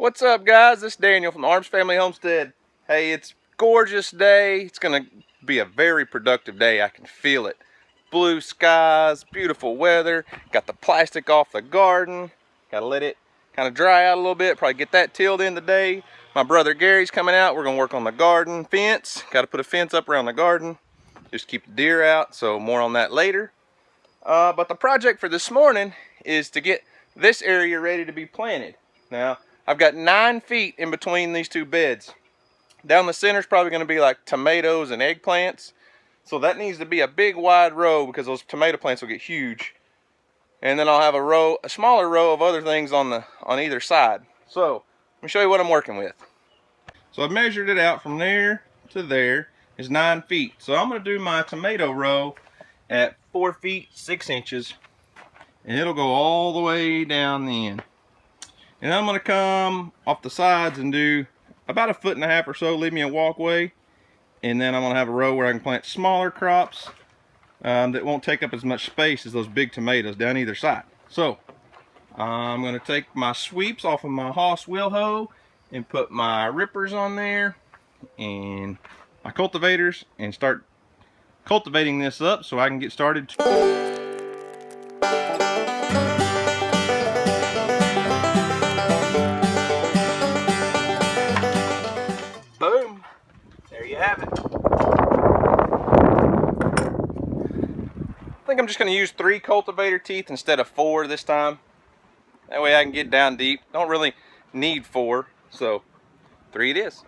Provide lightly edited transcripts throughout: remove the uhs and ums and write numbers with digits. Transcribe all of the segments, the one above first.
What's up, guys? This is Daniel from the Arms Family Homestead. Hey, it's a gorgeous day. It's gonna be a very productive day. I can feel it. Blue skies, beautiful weather. Got the plastic off the garden. Gotta let it kind of dry out a little bit. Probably get that tilled in today. My brother Gary's coming out. We're gonna work on the garden fence. Gotta put a fence up around the garden. Just keep the deer out, so more on that later. But the project for this morning is to get this area ready to be planted. Now, I've got 9 feet in between these two beds. Down the center is probably going to be like tomatoes and eggplants. So that needs to be a big wide row because those tomato plants will get huge. And then I'll have a smaller row of other things on either side. So let me show you what I'm working with. So I've measured it out from there to there is 9 feet. So I'm going to do my tomato row at 4 feet 6 inches. And it'll go all the way down the end. And I'm going to come off the sides and do about 1.5 feet or so, leave me a walkway. And then I'm going to have a row where I can plant smaller crops that won't take up as much space as those big tomatoes down either side. So I'm going to take my sweeps off of my Hoss wheel hoe and put my rippers on there and my cultivators and start cultivating this up so I can get started. Boom! There you have it. I think I'm just going to use 3 cultivator teeth instead of 4 this time. That way I can get down deep. Don't really need 4, so 3 it is.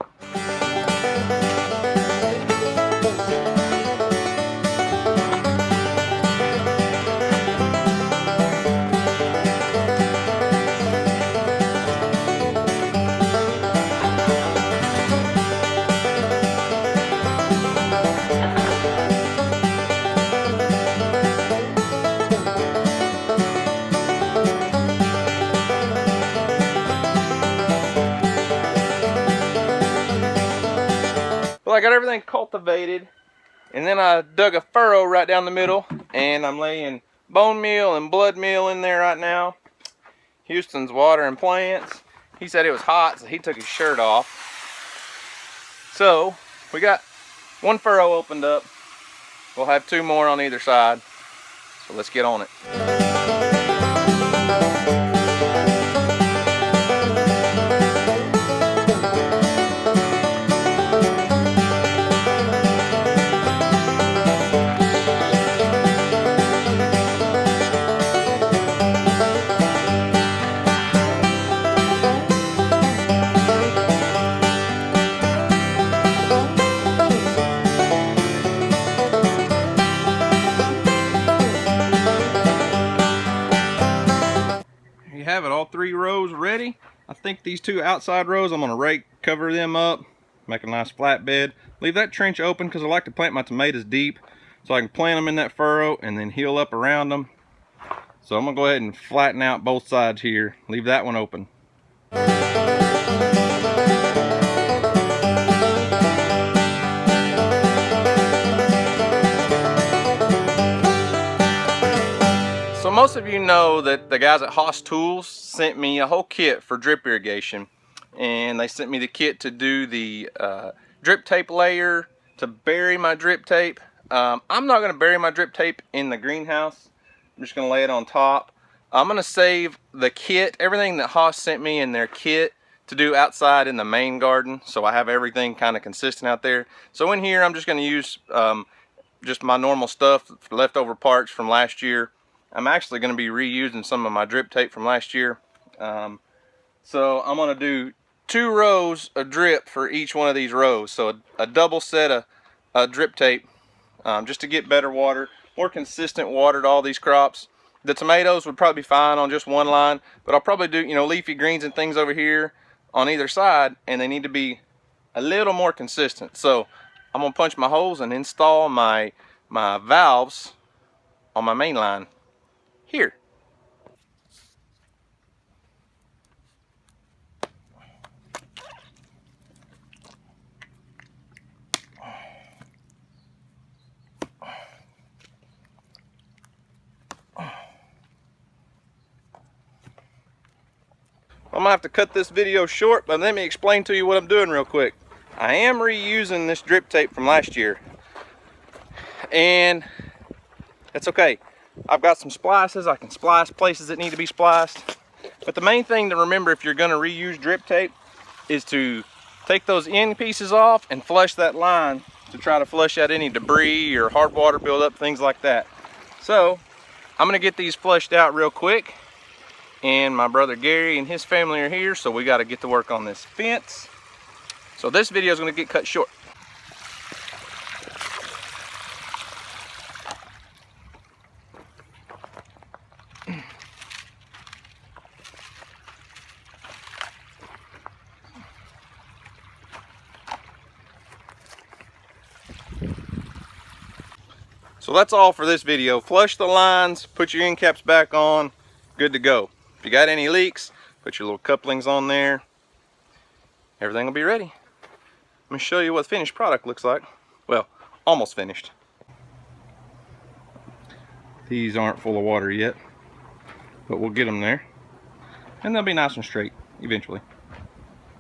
Well, I got everything cultivated, and then I dug a furrow right down the middle, and I'm laying bone meal and blood meal in there right now. Houston's watering plants. He said it was hot, so he took his shirt off. So we got 1 furrow opened up. We'll have 2 more on either side. So let's get on it. Have it, all 3 rows ready. I think these 2 outside rows I'm going to rake, cover them up, make a nice flat bed, leave that trench open because I like to plant my tomatoes deep so I can plant them in that furrow and then heal up around them. So I'm going to go ahead and flatten out both sides here, leave that one open. So most of you know that the guys at Hoss Tools sent me a whole kit for drip irrigation, and they sent me the kit to do the drip tape layer, to bury my drip tape. I'm not going to bury my drip tape in the greenhouse. I'm just going to lay it on top. I'm going to save the kit, everything that Hoss sent me in their kit, to do outside in the main garden, so I have everything kind of consistent out there. So in here I'm just going to use just my normal stuff, leftover parts from last year. I'm actually going to be reusing some of my drip tape from last year. So I'm going to do 2 rows of drip for each one of these rows. So a double set of drip tape just to get better water, more consistent water to all these crops. The tomatoes would probably be fine on just 1 line, but I'll probably do, leafy greens and things over here on either side, and they need to be a little more consistent. So I'm going to punch my holes and install my valves on my main line here. Well, gonna have to cut this video short, but let me explain to you what I'm doing real quick. I am reusing this drip tape from last year, and it's okay. I've got some splices. I can splice places that need to be spliced. But the main thing to remember if you're gonna reuse drip tape is to take those end pieces off and flush that line to try to flush out any debris or hard water buildup, things like that. So I'm gonna get these flushed out real quick, and my brother Gary and his family are here, so we got to get to work on this fence. So this video is going to get cut short. So that's all for this video. Flush the lines, put your end caps back on, good to go. If you got any leaks, put your little couplings on there. Everything will be ready. Let me show you what the finished product looks like. Well, almost finished. These aren't full of water yet, but we'll get them there. And they'll be nice and straight eventually.